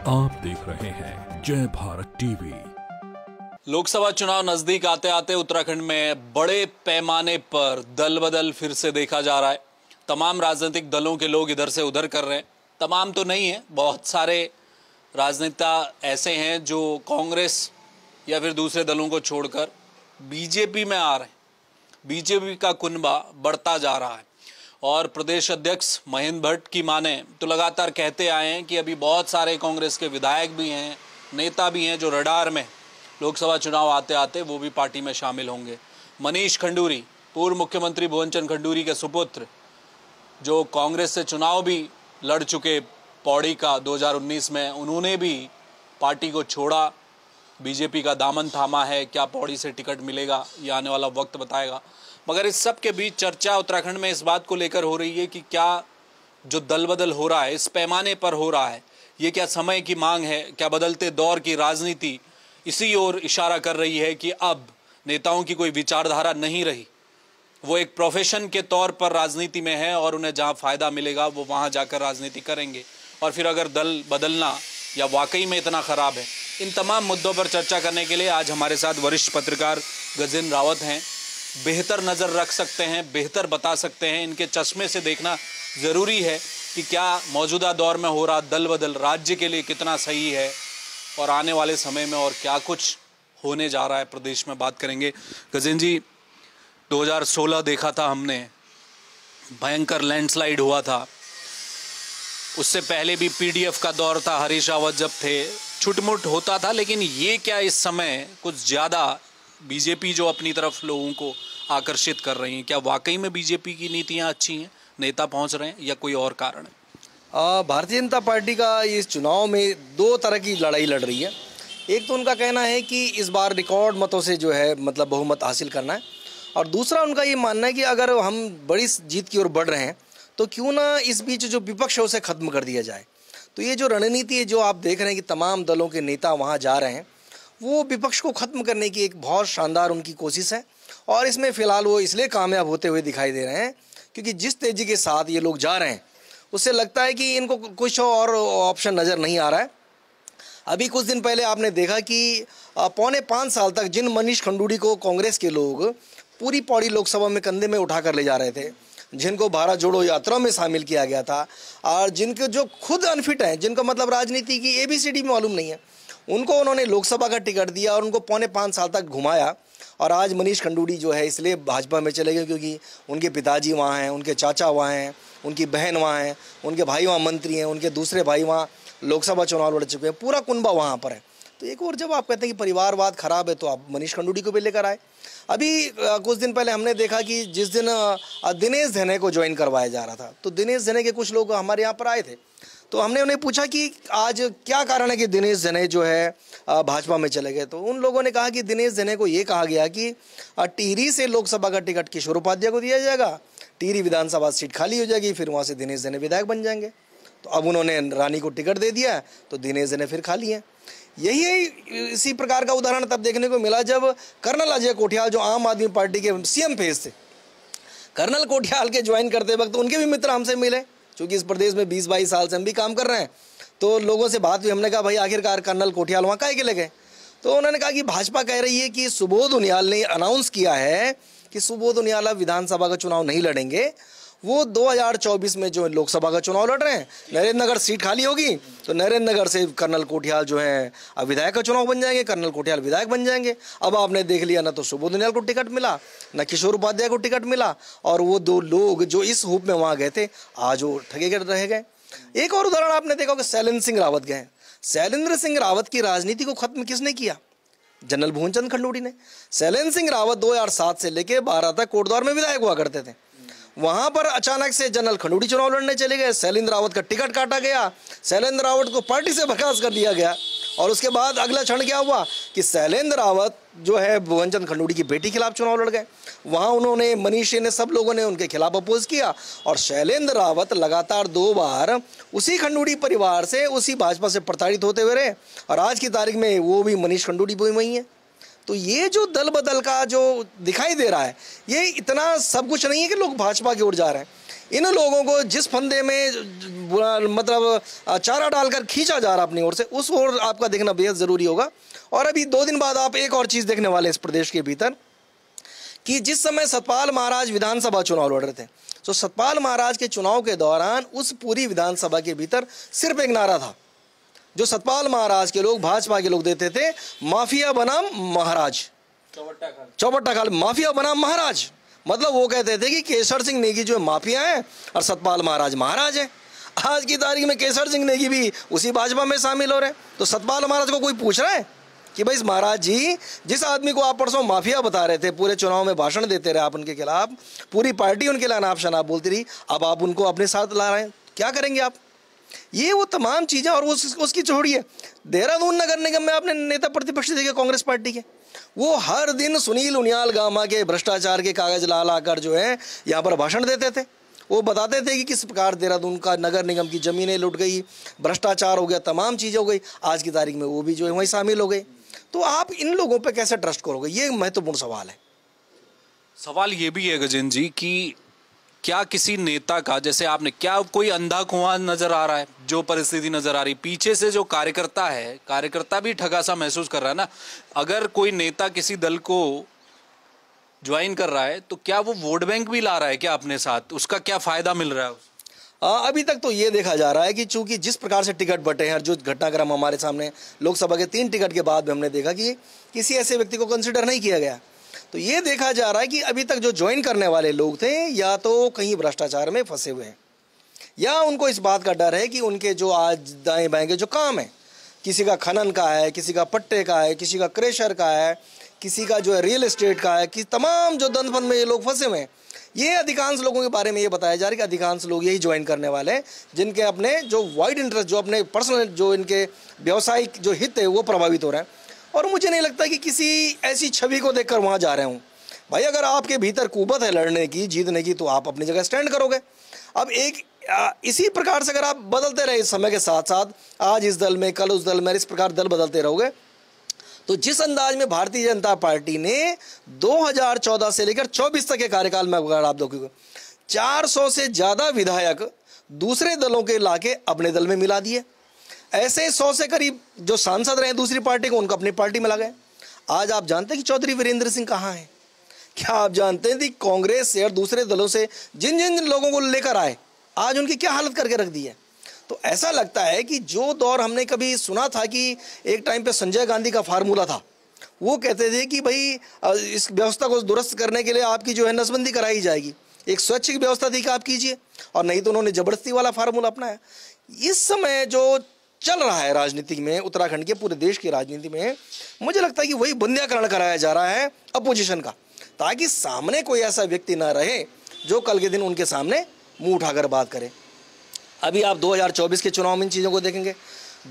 आप देख रहे हैं जय भारत टीवी। लोकसभा चुनाव नजदीक आते आते उत्तराखंड में बड़े पैमाने पर दल बदल फिर से देखा जा रहा है। तमाम राजनीतिक दलों के लोग इधर से उधर कर रहे हैं। तमाम तो नहीं है, बहुत सारे राजनेता ऐसे हैं जो कांग्रेस या फिर दूसरे दलों को छोड़कर बीजेपी में आ रहे हैं। बीजेपी का कुनबा बढ़ता जा रहा है और प्रदेश अध्यक्ष महेंद्र भट्ट की माने तो लगातार कहते आए हैं कि अभी बहुत सारे कांग्रेस के विधायक भी हैं, नेता भी हैं जो रडार में लोकसभा चुनाव आते आते वो भी पार्टी में शामिल होंगे। मनीष खंडूरी, पूर्व मुख्यमंत्री भुवनचंद खंडूरी के सुपुत्र, जो कांग्रेस से चुनाव भी लड़ चुके पौड़ी का 2019 में, उन्होंने भी पार्टी को छोड़ा, बीजेपी का दामन थामा है। क्या पौड़ी से टिकट मिलेगा ये आने वाला वक्त बताएगा। मगर इस सब के बीच चर्चा उत्तराखंड में इस बात को लेकर हो रही है कि क्या जो दल बदल हो रहा है, इस पैमाने पर हो रहा है, ये क्या समय की मांग है? क्या बदलते दौर की राजनीति इसी ओर इशारा कर रही है कि अब नेताओं की कोई विचारधारा नहीं रही, वो एक प्रोफेशन के तौर पर राजनीति में है और उन्हें जहां फायदा मिलेगा वो वहां जाकर राजनीति करेंगे? और फिर अगर दल बदलना या वाकई में इतना खराब है? इन तमाम मुद्दों पर चर्चा करने के लिए आज हमारे साथ वरिष्ठ पत्रकार गजेंद्र रावत हैं। बेहतर नज़र रख सकते हैं, बेहतर बता सकते हैं। इनके चश्मे से देखना ज़रूरी है कि क्या मौजूदा दौर में हो रहा दल बदल राज्य के लिए कितना सही है और आने वाले समय में और क्या कुछ होने जा रहा है प्रदेश में, बात करेंगे। गजेंद्र जी, 2016 देखा था हमने, भयंकर लैंडस्लाइड हुआ था। उससे पहले भी पीडीएफ का दौर था, हरीश रावत जब थे, छुटमुट होता था। लेकिन ये क्या इस समय कुछ ज़्यादा बीजेपी जो अपनी तरफ लोगों को आकर्षित कर रही हैं, क्या वाकई में बीजेपी की नीतियां अच्छी हैं, नेता पहुंच रहे हैं, या कोई और कारण है? भारतीय जनता पार्टी का इस चुनाव में दो तरह की लड़ाई लड़ रही है। एक तो उनका कहना है कि इस बार रिकॉर्ड मतों से जो है मतलब बहुमत हासिल करना है, और दूसरा उनका ये मानना है कि अगर हम बड़ी जीत की ओर बढ़ रहे हैं तो क्यों ना इस बीच जो विपक्ष है उसे खत्म कर दिया जाए। तो ये जो रणनीति है, जो आप देख रहे हैं कि तमाम दलों के नेता वहाँ जा रहे हैं, वो विपक्ष को ख़त्म करने की एक बहुत शानदार उनकी कोशिश है। और इसमें फ़िलहाल वो इसलिए कामयाब होते हुए दिखाई दे रहे हैं क्योंकि जिस तेज़ी के साथ ये लोग जा रहे हैं उससे लगता है कि इनको कुछ और ऑप्शन नज़र नहीं आ रहा है। अभी कुछ दिन पहले आपने देखा कि 4.25 साल तक जिन मनीष खंडूरी को कांग्रेस के लोग पूरी पौड़ी लोकसभा में कंधे में उठा कर ले जा रहे थे, जिनको भारत जोड़ो यात्रा में शामिल किया गया था, और जिनके जो खुद अनफिट हैं, जिनको मतलब राजनीति की ABCD मालूम नहीं है, उनको उन्होंने लोकसभा का टिकट दिया और उनको 4.25 साल तक घुमाया। और आज मनीष खंडूरी जो है इसलिए भाजपा में चले गए क्योंकि उनके पिताजी वहाँ हैं, उनके चाचा वहाँ हैं, उनकी बहन वहाँ हैं, उनके भाई वहाँ मंत्री हैं, उनके दूसरे भाई वहाँ लोकसभा चुनाव लड़ चुके हैं, पूरा कुनबा वहाँ पर है। तो एक और जब आप कहते हैं कि परिवारवाद खराब है तो आप मनीष खंडूरी को भी लेकर आए। अभी कुछ दिन पहले हमने देखा कि जिस दिन दिनेश धने को ज्वाइन करवाया जा रहा था, तो दिनेश धने के कुछ लोग हमारे यहाँ पर आए थे, तो हमने उन्हें पूछा कि आज क्या कारण है कि दिनेश धने जो है भाजपा में चले गए। तो उन लोगों ने कहा कि दिनेश धने को ये कहा गया कि टिहरी से लोकसभा का टिकट किशोर उपाध्याय को दिया जाएगा, टिहरी विधानसभा सीट खाली हो जाएगी, फिर वहाँ से दिनेश धने विधायक बन जाएंगे। तो अब उन्होंने रानी को टिकट दे दिया तो दिनेश धने फिर खाली हैं। यही इसी प्रकार का उदाहरण तब देखने को मिला जब कर्नल अजय कोठियाल, जो आम आदमी पार्टी के CM फेज थे, कर्नल कोठियाल के ज्वाइन करते वक्त उनके भी मित्र हमसे मिले, क्योंकि इस प्रदेश में 20-22 साल से हम भी काम कर रहे हैं। तो लोगों से बात हुई, हमने कहा भाई आखिरकार कर्नल कोठियाल वहाँ काहे के लगे? तो उन्होंने कहा कि भाजपा कह रही है कि सुबोध उनियाल ने अनाउंस किया है कि सुबोध उनियाल अब विधानसभा का चुनाव नहीं लड़ेंगे, वो 2024 में जो लोकसभा का चुनाव लड़ रहे हैं, नरेंद्र नगर सीट खाली होगी तो नरेंद्र नगर से कर्नल कोठियाल जो है अब विधायक का चुनाव बन जाएंगे, कर्नल कोठियाल विधायक बन जाएंगे। अब आपने देख लिया, ना तो सुबोध उनियाल को टिकट मिला, ना किशोर उपाध्याय को टिकट मिला, और वो दो लोग जो इस हुप में वहाँ गए थे आज वो ठगे रह गए। एक और उदाहरण आपने देखा कि शैलेंद्र सिंह रावत गए। शैलेंद्र सिंह रावत की राजनीति को खत्म किसने किया? जनरल भुवनचंद खंडूरी ने। शैलेंद्र सिंह रावत 2007 से लेकर 12 तक कोटद्वार में विधायक हुआ करते थे। वहां पर अचानक से जनरल खंडूरी चुनाव लड़ने चले गए, शैलेंद्र रावत का टिकट काटा गया, शैलेंद्र रावत को पार्टी से बर्खास्त कर दिया गया। और उसके बाद अगला क्षण क्या हुआ कि शैलेंद्र रावत जो है भुवनचंद खंडूरी की बेटी खिलाफ चुनाव लड़ गए। वहाँ उन्होंने, मनीष ने, सब लोगों ने उनके खिलाफ अपोज किया, और शैलेंद्र रावत लगातार 2 बार उसी खंडूरी परिवार से, उसी भाजपा से प्रताड़ित होते हुए रहे, और आज की तारीख में वो भी मनीष खंडूरी वही है। तो ये जो दल बदल का जो दिखाई दे रहा है, ये इतना सब कुछ नहीं है कि लोग भाजपा की ओर जा रहे हैं। इन लोगों को जिस फंदे में मतलब चारा डालकर खींचा जा रहा अपनी ओर से, उस ओर आपका देखना बेहद ज़रूरी होगा। और अभी 2 दिन बाद आप एक और चीज़ देखने वाले इस प्रदेश के भीतर कि जिस समय सतपाल महाराज विधानसभा चुनाव लड़ रहे थे, तो सतपाल महाराज के चुनाव के दौरान उस पूरी विधानसभा के भीतर सिर्फ एक नारा था जो सतपाल महाराज के लोग, भाजपा के लोग देते थे, माफिया बनाम महाराज, चौबट्टा खाल माफिया बनाम महाराज। मतलब वो कहते थे कि केसर सिंह नेगी जो माफिया है और सतपाल महाराज महाराज है। आज की तारीख में केसर सिंह नेगी भी उसी भाजपा में शामिल हो रहे हैं। तो सतपाल महाराज को कोई पूछ रहा है कि भाई महाराज जी, जिस आदमी को आप परसों माफिया बता रहे थे, पूरे चुनाव में भाषण देते रहे आप उनके खिलाफ, पूरी पार्टी उनके लिए अनाप शनाप बोलती रही, अब आप उनको अपने साथ ला रहे हैं, क्या करेंगे आप? ये वो तमाम चीज़ें। और उसकी छोड़िए, देहरादून नगर निगम में आपने नेता प्रतिपक्ष देखे कांग्रेस पार्टी के, वो हर दिन सुनील उनियाल गामा के भ्रष्टाचार के कागज ला लाकर जो है यहाँ पर भाषण देते थे। वो बताते थे कि किस प्रकार देहरादून का नगर निगम की ज़मीनें लुट गई, भ्रष्टाचार हो गया, तमाम चीज़ें हो गई। आज की तारीख में वो भी जो है वहीं शामिल हो गए। तो आप इन लोगों पे कैसे ट्रस्ट करोगे? ये महत्वपूर्ण सवाल है। सवाल ये भी है गजेंद्र जी कि क्या किसी नेता का, जैसे आपने, क्या कोई अंधा कुआं नजर आ रहा है, जो परिस्थिति नजर आ रही, पीछे से जो कार्यकर्ता है, कार्यकर्ता भी ठगा सा महसूस कर रहा है ना। अगर कोई नेता किसी दल को ज्वाइन कर रहा है तो क्या वो वोट बैंक भी ला रहा है क्या अपने साथ? उसका क्या फायदा मिल रहा है? अभी तक तो ये देखा जा रहा है कि चूंकि जिस प्रकार से टिकट बटे हैं और जो घटनाक्रम हमारे सामने लोकसभा के 3 टिकट के बाद भी हमने देखा कि किसी ऐसे व्यक्ति को कंसिडर नहीं किया गया, तो ये देखा जा रहा है कि अभी तक जो ज्वाइन करने वाले लोग थे या तो कहीं भ्रष्टाचार में फंसे हुए हैं, या उनको इस बात का डर है कि उनके जो आज दाएं बाएं के जो काम है, किसी का खनन का है, किसी का पट्टे का है, किसी का क्रेशर का है, किसी का जो है रियल एस्टेट का है, कि तमाम जो दंदफन में ये लोग फंसे हुए हैं, ये अधिकांश लोगों के बारे में ये बताया जा रहा है कि अधिकांश लोग यही ज्वाइन करने वाले हैं जिनके अपने जो वाइड इंटरेस्ट, जो अपने पर्सनल, जो इनके व्यावसायिक जो हित है वो प्रभावित हो रहे हैं। और मुझे नहीं लगता कि किसी ऐसी छवि को देखकर वहाँ जा रहे हूँ। भाई अगर आपके भीतर कुवत है लड़ने की, जीतने की, तो आप अपनी जगह स्टैंड करोगे। अब इसी प्रकार से अगर आप बदलते रहे समय के साथ साथ, आज इस दल में, कल उस दल में, इस प्रकार दल बदलते रहोगे, तो जिस अंदाज में भारतीय जनता पार्टी ने 2014 से लेकर 24 तक के कार्यकाल में, अगर आप देखोगे, 400 से ज़्यादा विधायक दूसरे दलों के लाके अपने दल में मिला दिए। ऐसे 100 से करीब जो सांसद रहे दूसरी पार्टी को, उनको अपनी पार्टी में लगा। आज आप जानते हैं कि चौधरी वीरेंद्र सिंह कहाँ हैं? क्या आप जानते हैं कि कांग्रेस से और दूसरे दलों से जिन जिन लोगों को लेकर आए, आज उनकी क्या हालत करके रख दी है? तो ऐसा लगता है कि जो दौर हमने कभी सुना था कि एक टाइम पे संजय गांधी का फार्मूला था, वो कहते थे कि भाई इस व्यवस्था को दुरुस्त करने के लिए आपकी जो है नसबंदी कराई जाएगी, एक स्वैच्छिक व्यवस्था थी कि आप कीजिए, और नहीं तो उन्होंने जबरदस्ती वाला फार्मूला अपनाया। इस समय जो चल रहा है राजनीति में, उत्तराखंड के, पूरे देश की राजनीति में, मुझे लगता है कि वही बंध्याकरण कराया जा रहा है अपोजिशन का, ताकि सामने कोई ऐसा व्यक्ति ना रहे जो कल के दिन उनके सामने मुंह उठाकर बात करे। अभी आप 2024 के चुनाव में इन चीज़ों को देखेंगे।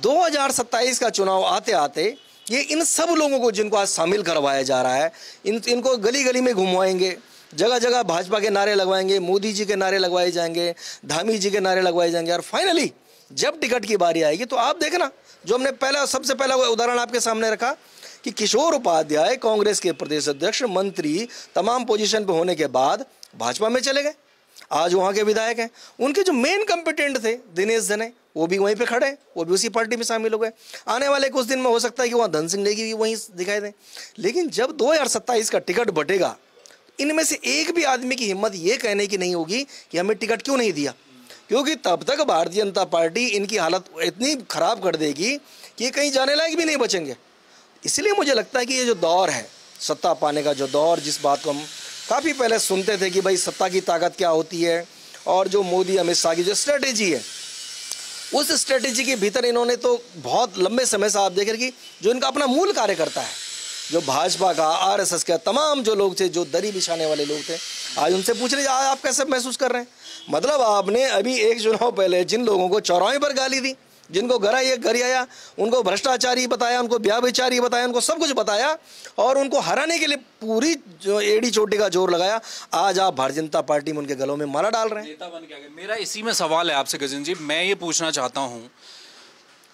2027 का चुनाव आते आते ये इन सब लोगों को जिनको आज शामिल करवाया जा रहा है, इनको गली गली में घुमवाएंगे, जगह जगह भाजपा के नारे लगवाएंगे, मोदी जी के नारे लगवाए जाएंगे, धामी जी के नारे लगवाए जाएंगे, और फाइनली जब टिकट की बारी आएगी तो आप देखना, जो हमने सबसे पहला उदाहरण आपके सामने रखा कि किशोर उपाध्याय कांग्रेस के प्रदेश अध्यक्ष, मंत्री, तमाम पोजीशन पे होने के बाद भाजपा में चले गए। आज वहाँ के विधायक हैं, उनके जो मेन कंपिटेंट थे दिनेश जने, वो भी वहीं पे खड़े हैं, वो भी उसी पार्टी में शामिल हो गए। आने वाले कुछ दिन में हो सकता है कि वहाँ धन सिंह नेगी भी वहीं दिखाई दें। लेकिन जब 2027 का टिकट बटेगा, इनमें से एक भी आदमी की हिम्मत ये कहने की नहीं होगी कि हमें टिकट क्यों नहीं दिया, क्योंकि तब तक भारतीय जनता पार्टी इनकी हालत इतनी खराब कर देगी कि ये कहीं जाने लायक भी नहीं बचेंगे। इसलिए मुझे लगता है कि ये जो दौर है सत्ता पाने का, जो दौर, जिस बात को हम काफ़ी पहले सुनते थे कि भाई सत्ता की ताकत क्या होती है, और जो मोदी अमित शाह की जो स्ट्रेटेजी है, उस स्ट्रेटेजी के भीतर इन्होंने तो बहुत लंबे समय से आप देख रहे कि जो इनका अपना मूल कार्यकर्ता है, जो भाजपा का, आरएसएस का, तमाम जो लोग थे, जो दरी बिछाने वाले लोग थे, आज उनसे पूछ रहे आज आप कैसे महसूस कर रहे हैं? मतलब आपने अभी एक चुनाव पहले जिन लोगों को चौराहे पर गाली दी, जिनको घर आया, उनको भ्रष्टाचारी बताया, उनको ब्याहचारी बताया, उनको सब कुछ बताया, और उनको हराने के लिए पूरी जो एड़ी चोटी का जोर लगाया, आज आप भारतीय जनता पार्टी में उनके गलों में माला डाल रहे हैं। नेता बन के आ गए। मेरा इसी में सवाल है आपसे गजेंद्र जी, मैं ये पूछना चाहता हूँ,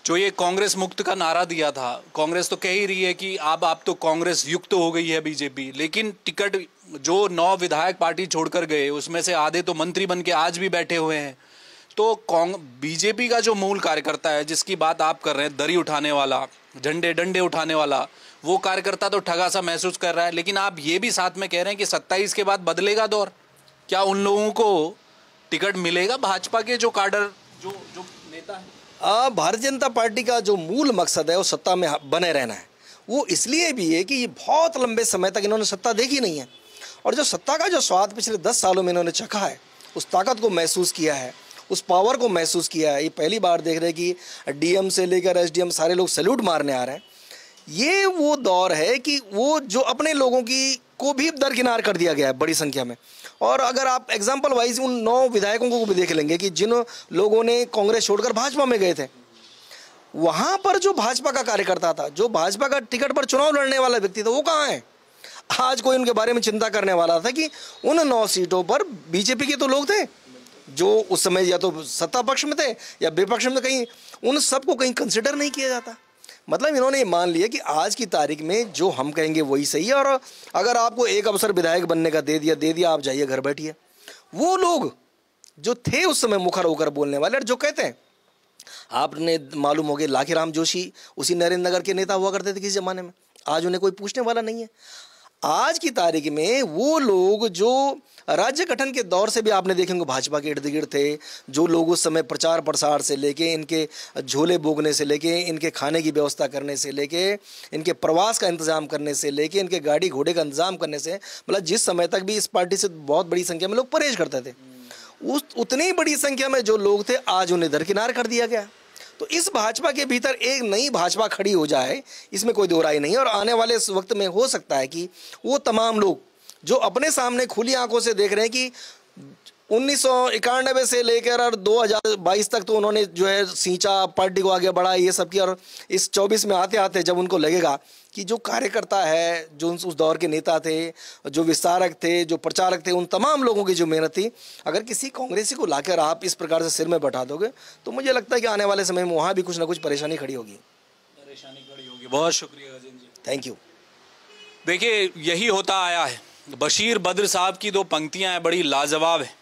जो ये कांग्रेस मुक्त का नारा दिया था, कांग्रेस तो कह ही रही है कि अब आप तो कांग्रेस युक्त हो गई है बीजेपी, लेकिन टिकट जो 9 विधायक पार्टी छोड़कर गए उसमें से आधे तो मंत्री बन के आज भी बैठे हुए हैं। तो बीजेपी का जो मूल कार्यकर्ता है जिसकी बात आप कर रहे हैं, दरी उठाने वाला, झंडे डंडे उठाने वाला, वो कार्यकर्ता तो ठगा सा महसूस कर रहा है। लेकिन आप ये भी साथ में कह रहे हैं कि 27 के बाद बदलेगा दौर। क्या उन लोगों को टिकट मिलेगा? भाजपा के जो काडर जो नेता है, भारतीय जनता पार्टी का जो मूल मकसद है वो सत्ता में बने रहना है। वो इसलिए भी है कि ये बहुत लंबे समय तक इन्होंने सत्ता देखी नहीं है, और जो सत्ता का जो स्वाद पिछले 10 सालों में इन्होंने चखा है, उस ताकत को महसूस किया है, उस पावर को महसूस किया है। ये पहली बार देख रहे हैं कि डीएम से लेकर एसडीएम सारे लोग सैल्यूट मारने आ रहे हैं। ये वो दौर है कि वो जो अपने लोगों की को भी दरकिनार कर दिया गया है बड़ी संख्या में। और अगर आप एग्जाम्पल वाइज उन 9 विधायकों को भी देख लेंगे कि जिन लोगों ने कांग्रेस छोड़कर भाजपा में गए थे, वहाँ पर जो भाजपा का कार्यकर्ता था, जो भाजपा का टिकट पर चुनाव लड़ने वाला व्यक्ति था, वो कहाँ है? आज कोई उनके बारे में चिंता करने वाला था कि उन 9 सीटों पर बीजेपी के तो लोग थे जो उस समय या तो सत्ता पक्ष में थे या विपक्ष में, कहीं उन सबको कहीं कंसिडर नहीं किया जाता। मतलब इन्होंने ये मान लिया कि आज की तारीख में जो हम कहेंगे वही सही है, और अगर आपको एक अवसर विधायक बनने का दे दिया, आप जाइए घर बैठिए। वो लोग जो थे उस समय मुखर होकर बोलने वाले और जो कहते हैं, आपने मालूम हो गया लाखीराम जोशी उसी नरेंद्र नगर के नेता हुआ करते थे किसी ज़माने में, आज उन्हें कोई पूछने वाला नहीं है। आज की तारीख में वो लोग जो राज्य गठन के दौर से भी आपने देखेंगे भाजपा के इर्द गिर्द थे, जो लोग उस समय प्रचार प्रसार से लेके, इनके झोले बोगने से लेके, इनके खाने की व्यवस्था करने से लेके, इनके प्रवास का इंतजाम करने से लेके, इनके गाड़ी घोड़े का इंतजाम करने से, मतलब जिस समय तक भी इस पार्टी से बहुत बड़ी संख्या में लोग परहेज करते थे, उतनी बड़ी संख्या में जो लोग थे आज उन्हें दरकिनार कर दिया गया। तो इस भाजपा के भीतर एक नई भाजपा खड़ी हो जाए, इसमें कोई दो राय नहीं है। और आने वाले इस वक्त में हो सकता है कि वो तमाम लोग जो अपने सामने खुली आंखों से देख रहे हैं कि 1991 से लेकर और 2022 तक तो उन्होंने जो है सींचा, पार्टी को आगे बढ़ा, ये सब किया, और इस 24 में आते आते जब उनको लगेगा कि जो कार्यकर्ता है, जो उस दौर के नेता थे, जो विस्तारक थे, जो प्रचारक थे, उन तमाम लोगों की जो मेहनत थी, अगर किसी कांग्रेसी को लाकर आप इस प्रकार से सिर में बैठा दोगे तो मुझे लगता है कि आने वाले समय में वहाँ भी कुछ ना कुछ परेशानी खड़ी होगी। बहुत शुक्रिया गजेंद्र जी, थैंक यू। देखिए, यही होता आया है। बशीर बद्र साहब की 2 पंक्तियां हैं, बड़ी लाजवाब है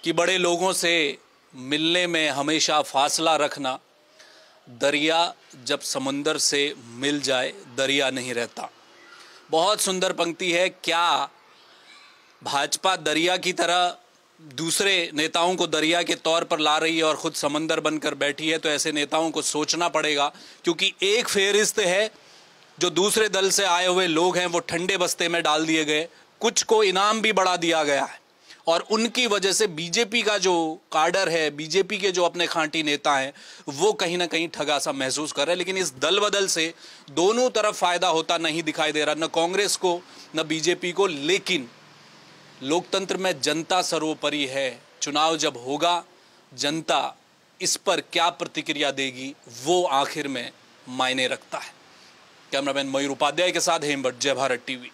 कि बड़े लोगों से मिलने में हमेशा फासला रखना, दरिया जब समंदर से मिल जाए दरिया नहीं रहता। बहुत सुंदर पंक्ति है। क्या भाजपा दरिया की तरह दूसरे नेताओं को दरिया के तौर पर ला रही है और खुद समंदर बनकर बैठी है? तो ऐसे नेताओं को सोचना पड़ेगा, क्योंकि एक फेरिस्त है जो दूसरे दल से आए हुए लोग हैं वो ठंडे बस्ते में डाल दिए गए, कुछ को इनाम भी बढ़ा दिया गया है, और उनकी वजह से बीजेपी का जो काडर है, बीजेपी के जो अपने खांटी नेता हैं, वो कहीं ना कहीं ठगा सा महसूस कर रहे हैं। लेकिन इस दल बदल से दोनों तरफ फायदा होता नहीं दिखाई दे रहा, न कांग्रेस को न बीजेपी को। लेकिन लोकतंत्र में जनता सर्वोपरि है। चुनाव जब होगा, जनता इस पर क्या प्रतिक्रिया देगी वो आखिर में मायने रखता है। कैमरामैन मयूर उपाध्याय के साथ हेमभट्ट, जय भारत टीवी।